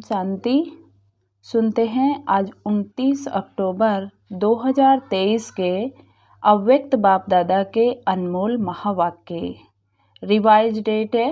शांति। सुनते हैं आज 29 अक्टूबर 2023 के अव्यक्त बाप दादा के अनमोल महावाक्य। रिवाइज डेट है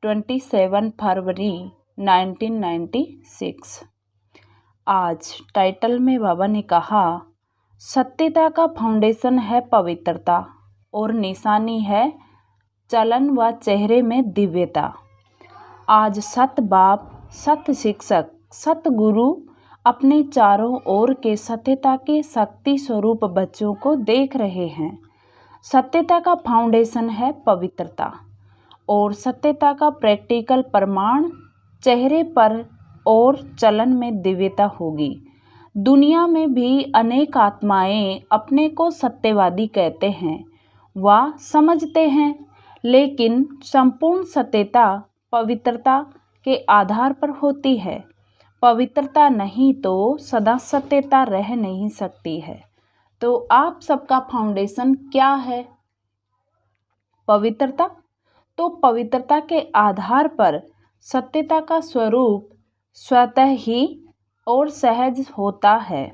27 फरवरी 1996। आज टाइटल में बाबा ने कहा, सत्यता का फाउंडेशन है पवित्रता और निशानी है चलन व चेहरे में दिव्यता। आज सत बाप, सत शिक्षक, सत गुरु अपने चारों ओर के सत्यता के शक्ति स्वरूप बच्चों को देख रहे हैं। सत्यता का फाउंडेशन है पवित्रता और सत्यता का प्रैक्टिकल प्रमाण चेहरे पर और चलन में दिव्यता होगी। दुनिया में भी अनेक आत्माएं अपने को सत्यवादी कहते हैं व समझते हैं, लेकिन संपूर्ण सत्यता पवित्रता के आधार पर होती है। पवित्रता नहीं तो सदा सत्यता रह नहीं सकती है। तो आप सबका फाउंडेशन क्या है? पवित्रता। तो पवित्रता के आधार पर सत्यता का स्वरूप स्वतः ही और सहज होता है।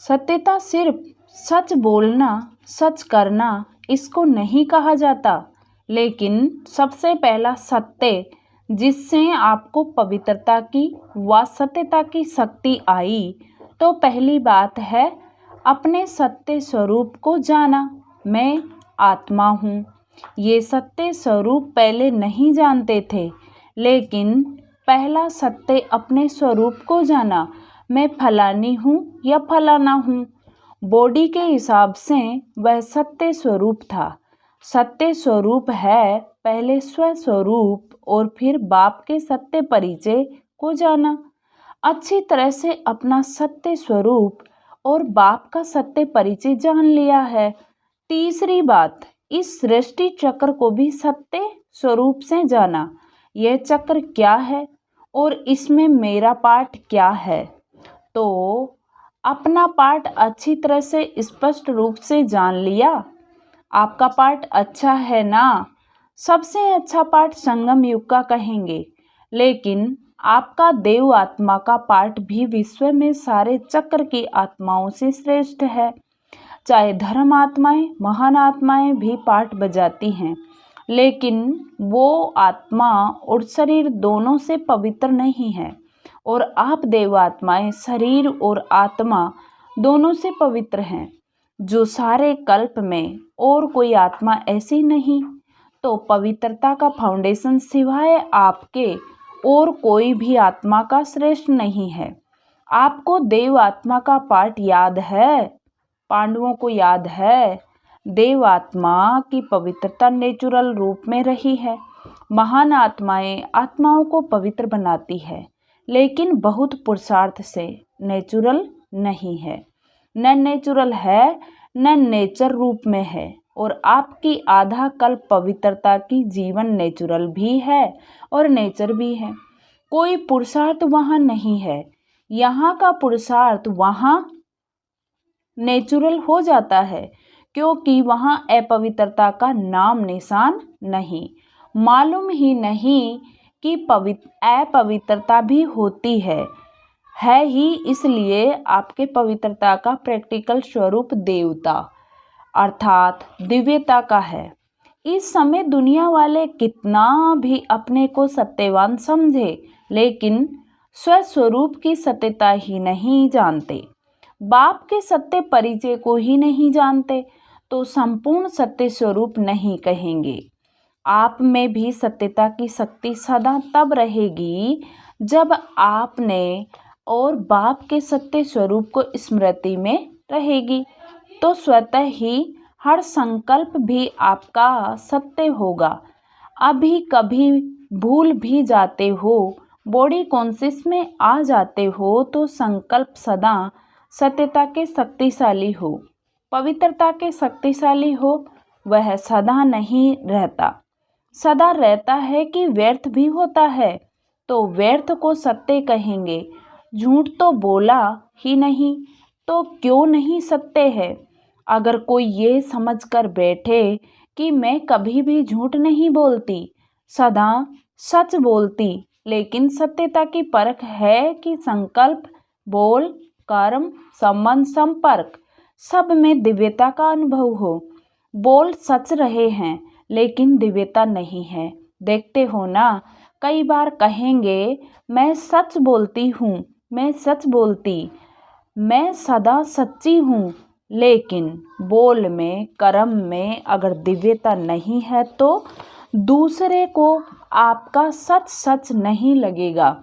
सत्यता सिर्फ सच बोलना, सच करना, इसको नहीं कहा जाता, लेकिन सबसे पहला सत्य जिससे आपको पवित्रता की व सत्यता की शक्ति आई, तो पहली बात है अपने सत्य स्वरूप को जाना। मैं आत्मा हूँ। ये सत्य स्वरूप पहले नहीं जानते थे, लेकिन पहला सत्य अपने स्वरूप को जाना। मैं फलानी हूँ या फलाना हूँ। बॉडी के हिसाब से वह सत्य स्वरूप था। सत्य स्वरूप है पहले स्वस्वरूप और फिर बाप के सत्य परिचय को जाना। अच्छी तरह से अपना सत्य स्वरूप और बाप का सत्य परिचय जान लिया है। तीसरी बात, इस सृष्टि चक्र को भी सत्य स्वरूप से जाना। यह चक्र क्या है और इसमें मेरा पार्ट क्या है। तो अपना पार्ट अच्छी तरह से स्पष्ट रूप से जान लिया। आपका पार्ट अच्छा है ना? सबसे अच्छा पार्ट संगम युग का कहेंगे, लेकिन आपका देव आत्मा का पार्ट भी विश्व में सारे चक्र की आत्माओं से श्रेष्ठ है। चाहे धर्म आत्माएं, महान आत्माएं भी पार्ट बजाती हैं, लेकिन वो आत्मा और शरीर दोनों से पवित्र नहीं है। और आप देवात्माएं शरीर और आत्मा दोनों से पवित्र हैं, जो सारे कल्प में और कोई आत्मा ऐसी नहीं। तो पवित्रता का फाउंडेशन सिवाय आपके और कोई भी आत्मा का श्रेष्ठ नहीं है। आपको देव आत्मा का पार्ट याद है? पांडवों को याद है? देव आत्मा की पवित्रता नेचुरल रूप में रही है। महान आत्माएं आत्माओं को पवित्र बनाती है, लेकिन बहुत पुरुषार्थ से। नेचुरल नहीं है, न नेचुरल है, न नेचर रूप में है। और आपकी आधा कल्प पवित्रता की जीवन नेचुरल भी है और नेचर भी है। कोई पुरुषार्थ वहाँ नहीं है। यहाँ का पुरुषार्थ वहाँ नेचुरल हो जाता है, क्योंकि वहाँ अपवित्रता का नाम निशान नहीं। मालूम ही नहीं कि अपवित्रता भी होती है ही। इसलिए आपके पवित्रता का प्रैक्टिकल स्वरूप देवता अर्थात दिव्यता का है। इस समय दुनिया वाले कितना भी अपने को सत्यवान समझे, लेकिन स्वस्वरूप की सत्यता ही नहीं जानते, बाप के सत्य परिचय को ही नहीं जानते, तो संपूर्ण सत्य स्वरूप नहीं कहेंगे। आप में भी सत्यता की शक्ति सदा तब रहेगी जब आपने और बाप के सत्य स्वरूप को स्मृति में रहेगी, तो स्वतः ही हर संकल्प भी आपका सत्य होगा। अभी कभी भूल भी जाते हो, बॉडी कॉन्शियस में आ जाते हो, तो संकल्प सदा सत्यता के शक्तिशाली हो, पवित्रता के शक्तिशाली हो। वह सदा नहीं रहता। सदा रहता है कि व्यर्थ भी होता है, तो व्यर्थ को सत्य कहेंगे। झूठ तो बोला ही नहीं, तो क्यों नहीं सत्य है। अगर कोई ये समझ कर बैठे कि मैं कभी भी झूठ नहीं बोलती, सदा सच बोलती, लेकिन सत्यता की परख है कि संकल्प, बोल, कर्म, संबंध, संपर्क सब में दिव्यता का अनुभव हो। बोल सच रहे हैं लेकिन दिव्यता नहीं है। देखते हो ना, कई बार कहेंगे मैं सच बोलती हूँ, मैं सच बोलती, मैं सदा सच्ची हूँ, लेकिन बोल में, कर्म में अगर दिव्यता नहीं है तो दूसरे को आपका सच सच नहीं लगेगा।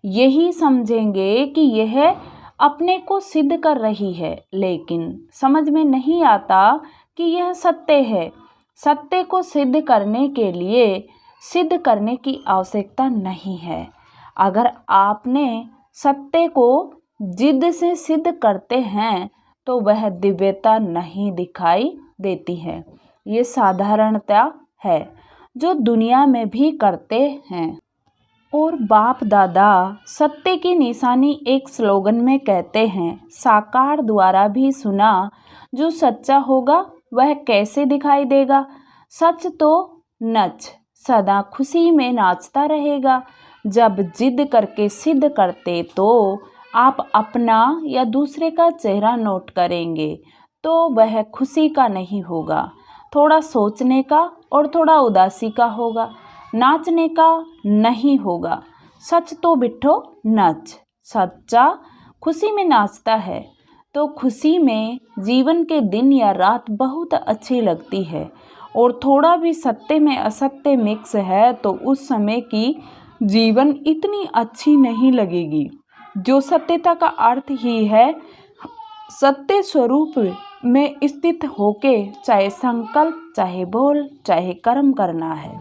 यही समझेंगे कि यह अपने को सिद्ध कर रही है, लेकिन समझ में नहीं आता कि यह सत्य है। सत्य को सिद्ध करने के लिए सिद्ध करने की आवश्यकता नहीं है। अगर आपने सत्य को जिद से सिद्ध करते हैं तो वह दिव्यता नहीं दिखाई देती है। ये साधारणता है जो दुनिया में भी करते हैं। और बाप दादा सत्य की निशानी एक स्लोगन में कहते हैं, साकार द्वारा भी सुना, जो सच्चा होगा वह कैसे दिखाई देगा। सच तो नच सदा खुशी में नाचता रहेगा। जब जिद करके सिद्ध करते तो आप अपना या दूसरे का चेहरा नोट करेंगे तो वह खुशी का नहीं होगा, थोड़ा सोचने का और थोड़ा उदासी का होगा, नाचने का नहीं होगा। सच तो बिट्ठो नच, सच्चा खुशी में नाचता है तो खुशी में जीवन के दिन या रात बहुत अच्छी लगती है। और थोड़ा भी सत्य में असत्य मिक्स है तो उस समय की जीवन इतनी अच्छी नहीं लगेगी। जो सत्यता का अर्थ ही है सत्य स्वरूप में स्थित होके चाहे संकल्प, चाहे बोल, चाहे कर्म करना है।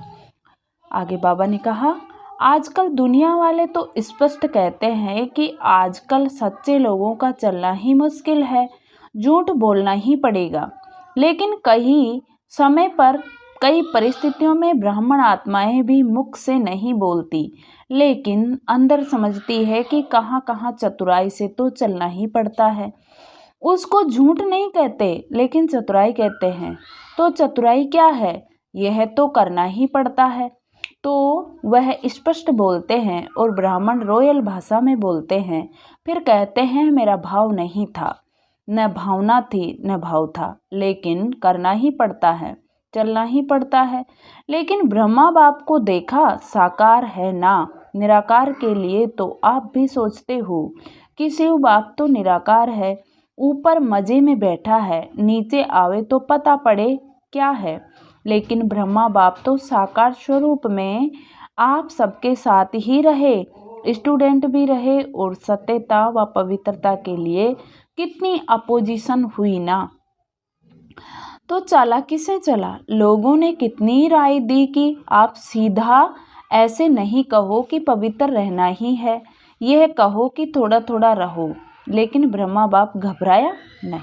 आगे बाबा ने कहा, आजकल दुनिया वाले तो स्पष्ट कहते हैं कि आजकल सच्चे लोगों का चलना ही मुश्किल है, झूठ बोलना ही पड़ेगा। लेकिन कई समय पर कई परिस्थितियों में ब्राह्मण आत्माएं भी मुख से नहीं बोलती, लेकिन अंदर समझती है कि कहाँ कहाँ चतुराई से तो चलना ही पड़ता है। उसको झूठ नहीं कहते लेकिन चतुराई कहते हैं। तो चतुराई क्या है? यह तो करना ही पड़ता है। तो वह स्पष्ट बोलते हैं और ब्राह्मण रॉयल भाषा में बोलते हैं, फिर कहते हैं मेरा भाव नहीं था, न भावना थी न भाव था, लेकिन करना ही पड़ता है, चलना ही पड़ता है। लेकिन ब्रह्मा बाप को देखा, साकार है ना निराकार के लिए, तो आप भी सोचते हो कि शिव बाप तो निराकार है, ऊपर मजे में बैठा है, नीचे आवे तो पता पड़े क्या है। लेकिन ब्रह्मा बाप तो साकार स्वरूप में आप सबके साथ ही रहे, स्टूडेंट भी रहे, और सत्यता व पवित्रता के लिए कितनी अपोजिशन हुई ना। तो चालाकी से चला, लोगों ने कितनी राय दी कि आप सीधा ऐसे नहीं कहो कि पवित्र रहना ही है, यह कहो कि थोड़ा थोड़ा रहो। लेकिन ब्रह्मा बाप घबराया नहीं।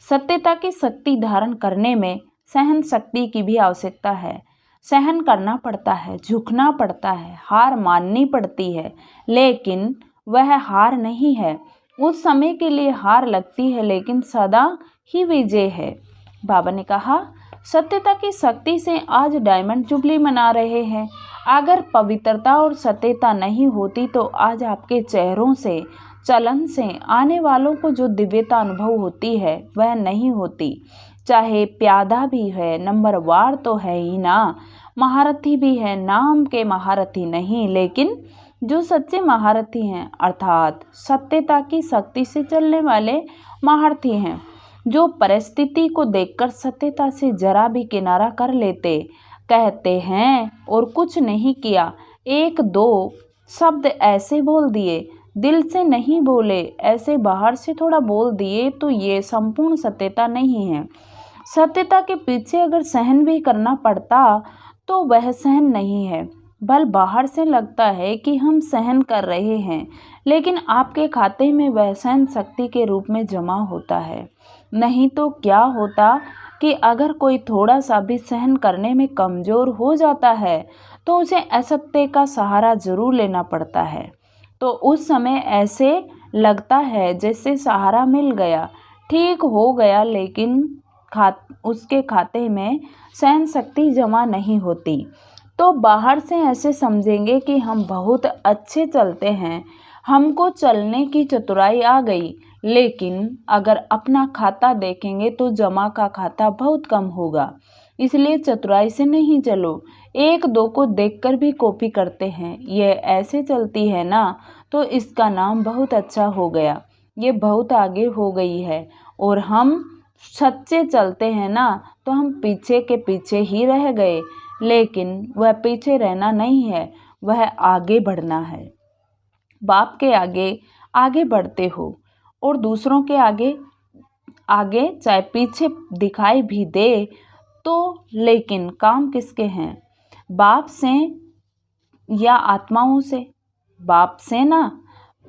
सत्यता की शक्ति धारण करने में सहन शक्ति की भी आवश्यकता है। सहन करना पड़ता है, झुकना पड़ता है, हार माननी पड़ती है, लेकिन वह हार नहीं है। उस समय के लिए हार लगती है लेकिन सदा ही विजय है। बाबा ने कहा, सत्यता की शक्ति से आज डायमंड जुबली मना रहे हैं। अगर पवित्रता और सत्यता नहीं होती तो आज आपके चेहरों से, चलन से आने वालों को जो दिव्यता अनुभव होती है वह नहीं होती। चाहे प्यादा भी है, नंबरवार तो है ही ना, महारथी भी है, नाम के महारथी नहीं, लेकिन जो सच्चे महारथी हैं अर्थात सत्यता की शक्ति से चलने वाले महारथी हैं, जो परिस्थिति को देखकर सत्यता से जरा भी किनारा कर लेते, कहते हैं और कुछ नहीं किया, एक दो शब्द ऐसे बोल दिए, दिल से नहीं बोले, ऐसे बाहर से थोड़ा बोल दिए, तो ये संपूर्ण सत्यता नहीं है। सत्यता के पीछे अगर सहन भी करना पड़ता तो वह सहन नहीं है, बल बाहर से लगता है कि हम सहन कर रहे हैं, लेकिन आपके खाते में वह सहन शक्ति के रूप में जमा होता है। नहीं तो क्या होता कि अगर कोई थोड़ा सा भी सहन करने में कमज़ोर हो जाता है तो उसे असत्य का सहारा जरूर लेना पड़ता है। तो उस समय ऐसे लगता है जैसे सहारा मिल गया, ठीक हो गया, लेकिन उसके खाते में सहन शक्ति जमा नहीं होती। तो बाहर से ऐसे समझेंगे कि हम बहुत अच्छे चलते हैं, हमको चलने की चतुराई आ गई। लेकिन अगर अपना खाता देखेंगे तो जमा का खाता बहुत कम होगा। इसलिए चतुराई से नहीं चलो। एक दो को देखकर भी कॉपी करते हैं, ये ऐसे चलती है ना, तो इसका नाम बहुत अच्छा हो गया, ये बहुत आगे हो गई है। और हम सच्चे चलते हैं ना, तो हम पीछे के पीछे ही रह गए। लेकिन वह पीछे रहना नहीं है, वह आगे बढ़ना है। बाप के आगे आगे बढ़ते हो और दूसरों के आगे आगे चाहे पीछे दिखाई भी दे तो, लेकिन काम किसके हैं? बाप से या आत्माओं से? बाप से ना,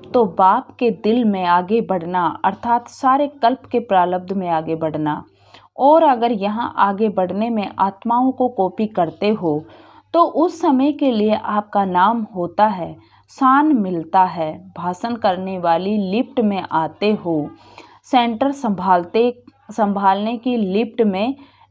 तो बाप के दिल में आगे बढ़ना अर्थात सारे कल्प के प्रारब्ध में आगे बढ़ना। और अगर यहाँ आगे बढ़ने में आत्माओं को कॉपी करते हो तो उस समय के लिए आपका नाम होता है, शान मिलता है, भाषण करने वाली लिफ्ट में आते हो, सेंटर संभालने की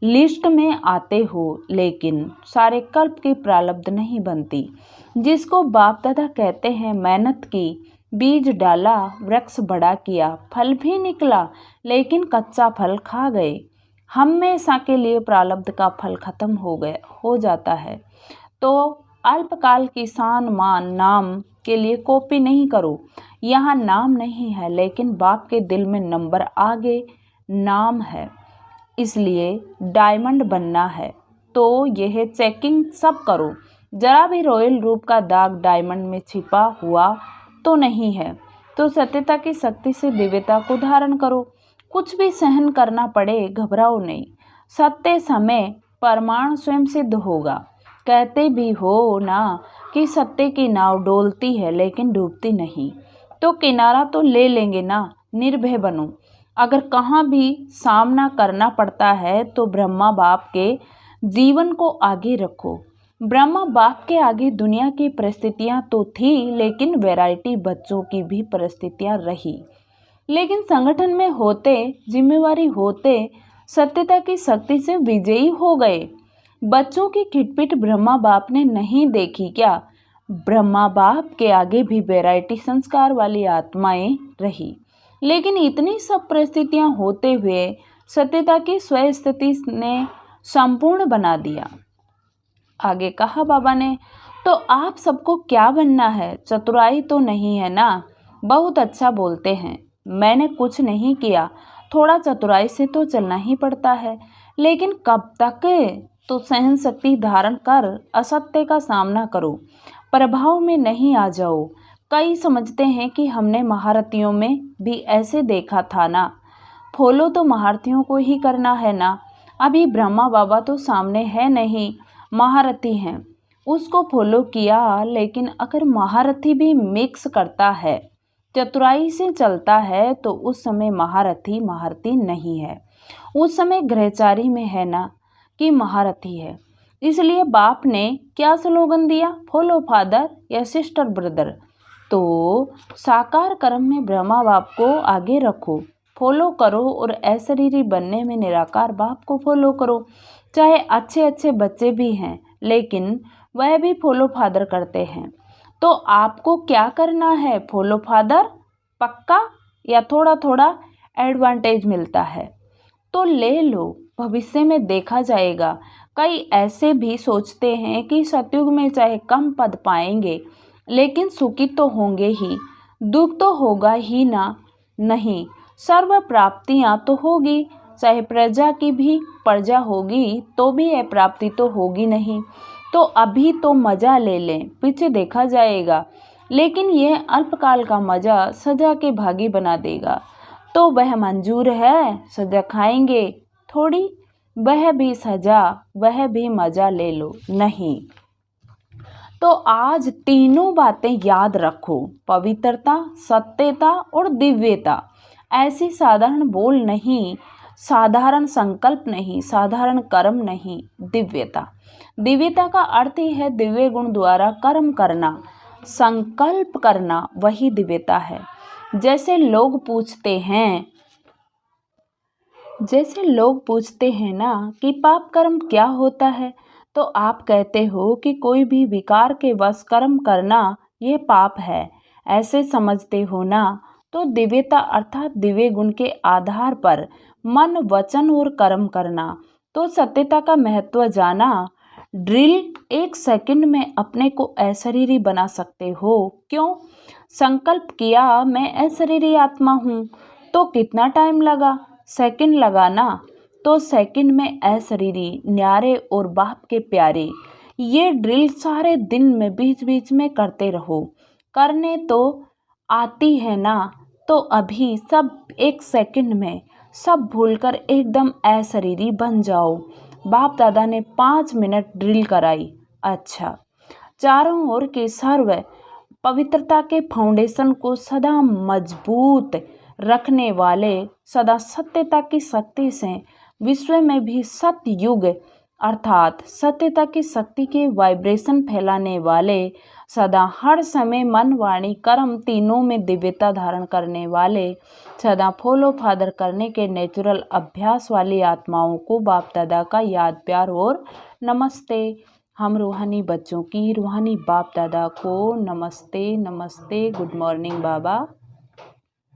लिस्ट में आते हो। लेकिन सारे कल्प की प्रारब्ध नहीं बनती। जिसको बाप दादा कहते हैं मेहनत की, बीज डाला, वृक्ष बड़ा किया, फल भी निकला, लेकिन कच्चा फल खा गए। हमेशा के लिए प्रारब्ध का फल खत्म हो जाता है। तो अल्पकाल की शान मान नाम के लिए कॉपी नहीं करो। यहाँ नाम नहीं है, लेकिन बाप के दिल में नंबर आगे नाम है। इसलिए डायमंड बनना है तो यह चेकिंग सब करो। जरा भी रॉयल रूप का दाग डायमंड में छिपा हुआ तो नहीं है, तो सत्यता की शक्ति से दिव्यता को धारण करो। कुछ भी सहन करना पड़े, घबराओ नहीं। सत्य समय प्रमाण स्वयं सिद्ध होगा। कहते भी हो ना कि सत्य की नाव डोलती है लेकिन डूबती नहीं, तो किनारा तो ले लेंगे ना। निर्भय बनो। अगर कहाँ भी सामना करना पड़ता है तो ब्रह्मा बाप के जीवन को आगे रखो। ब्रह्मा बाप के आगे दुनिया की परिस्थितियाँ तो थी, लेकिन वैरायटी बच्चों की भी परिस्थितियाँ रही। लेकिन संगठन में होते, जिम्मेवारी होते, सत्यता की शक्ति से विजयी हो गए। बच्चों की खिटपिट ब्रह्मा बाप ने नहीं देखी क्या? ब्रह्मा बाप के आगे भी वैरायटी संस्कार वाली आत्माएं रही। लेकिन इतनी सब परिस्थितियां होते हुए सत्यता की स्वस्थिति ने संपूर्ण बना दिया। आगे कहा बाबा ने, तो आप सबको क्या बनना है? चतुराई तो नहीं है ना? बहुत अच्छा बोलते हैं, मैंने कुछ नहीं किया। थोड़ा चतुराई से तो चलना ही पड़ता है, लेकिन कब तक? तो सहन शक्ति धारण कर असत्य का सामना करो, प्रभाव में नहीं आ जाओ। कई समझते हैं कि हमने महारथियों में भी ऐसे देखा था ना। फॉलो तो महारथियों को ही करना है ना। अभी ब्रह्मा बाबा तो सामने है नहीं, महारथी हैं, उसको फॉलो किया। लेकिन अगर महारथी भी मिक्स करता है, चतुराई से चलता है, तो उस समय महारथी नहीं है, उस समय ग्रहचारी में है ना कि महारथी है। इसलिए बाप ने क्या स्लोगन दिया? फॉलो फादर या सिस्टर ब्रदर। तो साकार कर्म में ब्रह्मा बाप को आगे रखो, फॉलो करो, और अशरीरी बनने में निराकार बाप को फॉलो करो। चाहे अच्छे अच्छे बच्चे भी हैं, लेकिन वह भी फॉलो फादर करते हैं। तो आपको क्या करना है? फॉलो फादर पक्का, या थोड़ा थोड़ा एडवांटेज मिलता है तो ले लो, भविष्य में देखा जाएगा। कई ऐसे भी सोचते हैं कि सतयुग में चाहे कम पद पाएंगे, लेकिन सुखी तो होंगे ही, दुख तो होगा ही ना। नहीं, सर्व प्राप्तियां तो होगी, चाहे प्रजा की भी प्रजा होगी तो भी यह प्राप्ति तो होगी नहीं। तो अभी तो मज़ा ले लें, पीछे देखा जाएगा। लेकिन यह अल्पकाल का मज़ा सजा के भागी बना देगा। तो वह मंजूर है? सजा खाएंगे थोड़ी, वह भी सजा, वह भी मज़ा ले लो। नहीं। तो आज तीनों बातें याद रखो, पवित्रता, सत्यता और दिव्यता। ऐसी साधारण बोल नहीं, साधारण संकल्प नहीं, साधारण कर्म नहीं, दिव्यता। दिव्यता का अर्थ ही है दिव्य गुण द्वारा कर्म करना, संकल्प करना, वही दिव्यता है। जैसे लोग पूछते हैं ना कि पाप कर्म क्या होता है, तो आप कहते हो कि कोई भी विकार के वश कर्म करना ये पाप है, ऐसे समझते हो ना। तो दिव्यता अर्थात दिव्य गुण के आधार पर मन, वचन और कर्म करना। तो सत्यता का महत्व जाना। ड्रिल 1 सेकंड में अपने को अशरीरी बना सकते हो। क्यों? संकल्प किया मैं अशरीरी आत्मा हूँ, तो कितना टाइम लगा? सेकंड लगा ना। तो सेकंड में अशरीरी, न्यारे और बाप के प्यारे। ये ड्रिल सारे दिन में बीच बीच में करते रहो। करने तो आती है ना। तो अभी सब 1 सेकंड में सब भूलकर एकदम अशरीरी बन जाओ। बाप दादा ने 5 मिनट ड्रिल कराई। अच्छा, चारों ओर के सर्व पवित्रता के फाउंडेशन को सदा मजबूत रखने वाले, सदा सत्यता की शक्ति से विश्व में भी सतयुग अर्थात सत्यता की शक्ति के वाइब्रेशन फैलाने वाले, सदा हर समय मन, वाणी, कर्म तीनों में दिव्यता धारण करने वाले, सदा फॉलो फादर करने के नेचुरल अभ्यास वाली आत्माओं को बाप दादा का याद, प्यार और नमस्ते। हम रूहानी बच्चों की रूहानी बाप दादा को नमस्ते नमस्ते। गुड मॉर्निंग बाबा,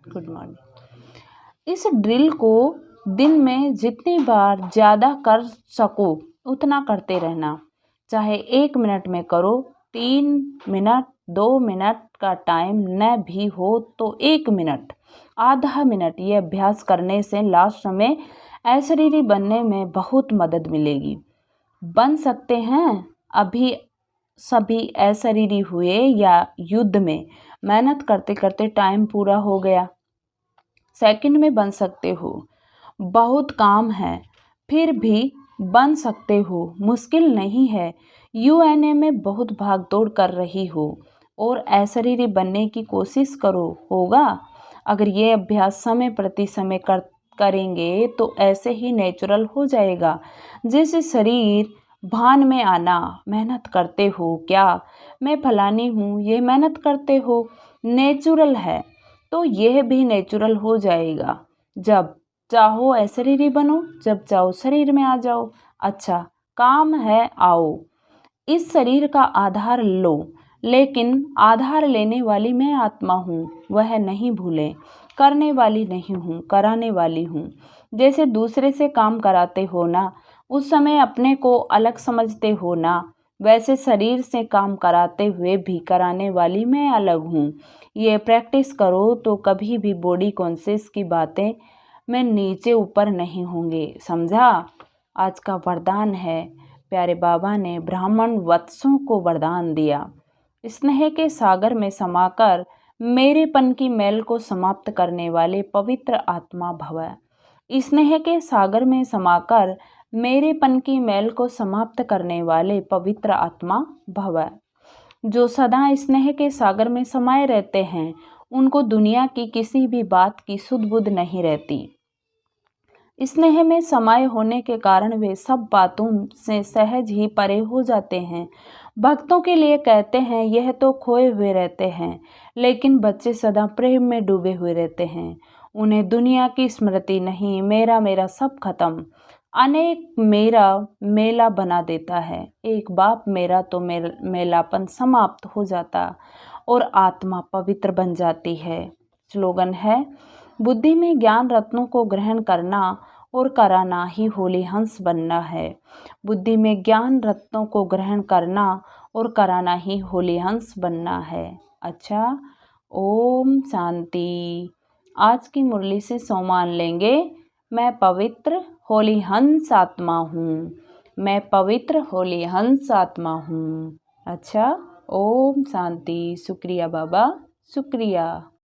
गुड मॉर्निंग। इस ड्रिल को दिन में जितनी बार ज़्यादा कर सको उतना करते रहना। चाहे 1 मिनट में करो, 3 मिनट, 2 मिनट का टाइम न भी हो तो 1 मिनट, आधा मिनट। ये अभ्यास करने से लास्ट में अशरीरी बनने में बहुत मदद मिलेगी। बन सकते हैं। अभी सभी अशरीरी हुए या युद्ध में मेहनत करते करते टाइम पूरा हो गया, सेकंड में बन सकते हो। बहुत काम है फिर भी बन सकते हो, मुश्किल नहीं है। यूएनए में बहुत भागदौड़ कर रही हो और अशरीरी बनने की कोशिश करो, होगा। अगर ये अभ्यास समय प्रति समय करेंगे तो ऐसे ही नेचुरल हो जाएगा। जैसे शरीर भान में आना, मेहनत करते हो क्या, मैं फलानी हूँ, ये मेहनत करते हो, नेचुरल है। तो यह भी नेचुरल हो जाएगा। जब चाहो अशरीरी बनो, जब चाहो शरीर में आ जाओ। अच्छा, काम है, आओ। इस शरीर का आधार लो, लेकिन आधार लेने वाली मैं आत्मा हूँ, वह नहीं भूलें। करने वाली नहीं हूँ, कराने वाली हूँ। जैसे दूसरे से काम कराते हो ना, उस समय अपने को अलग समझते हो ना, वैसे शरीर से काम कराते हुए भी कराने वाली मैं अलग हूँ। ये प्रैक्टिस करो तो कभी भी बॉडी कॉन्शियस की बातें में नीचे ऊपर नहीं होंगे, समझा। आज का वरदान है, प्यारे बाबा ने ब्राह्मण वत्सों को वरदान दिया। स्नेह के सागर में समाकर मेरेपन की मैल को समाप्त करने वाले पवित्र आत्मा भव। स्नेह के सागर में समाकर मेरेपन की मैल को समाप्त करने वाले पवित्र आत्मा भव। जो सदा स्नेह के सागर में समाये रहते हैं, उनको दुनिया की किसी भी बात की सुध बुध नहीं रहती। स्नेह में समाये होने के कारण वे सब बातों से सहज ही परे हो जाते हैं। भक्तों के लिए कहते हैं, यह तो खोए हुए रहते हैं, लेकिन बच्चे सदा प्रेम में डूबे हुए रहते हैं। उन्हें दुनिया की स्मृति नहीं, मेरा मेरा सब खत्म। अनेक मेरा मेला बना देता है। एक बाप मेरा तो मेलापन समाप्त हो जाता और आत्मा पवित्र बन जाती है। स्लोगन है, बुद्धि में ज्ञान रत्नों को ग्रहण करना और कराना ही होली हंस बनना है। बुद्धि में ज्ञान रत्नों को ग्रहण करना और कराना ही होली हंस बनना है। अच्छा, ओम शांति। आज की मुरली से सोमान लेंगे, मैं पवित्र होली हंस आत्मा हूँ, मैं पवित्र होली हंस आत्मा हूँ। अच्छा, ओम शांति। शुक्रिया बाबा, शुक्रिया।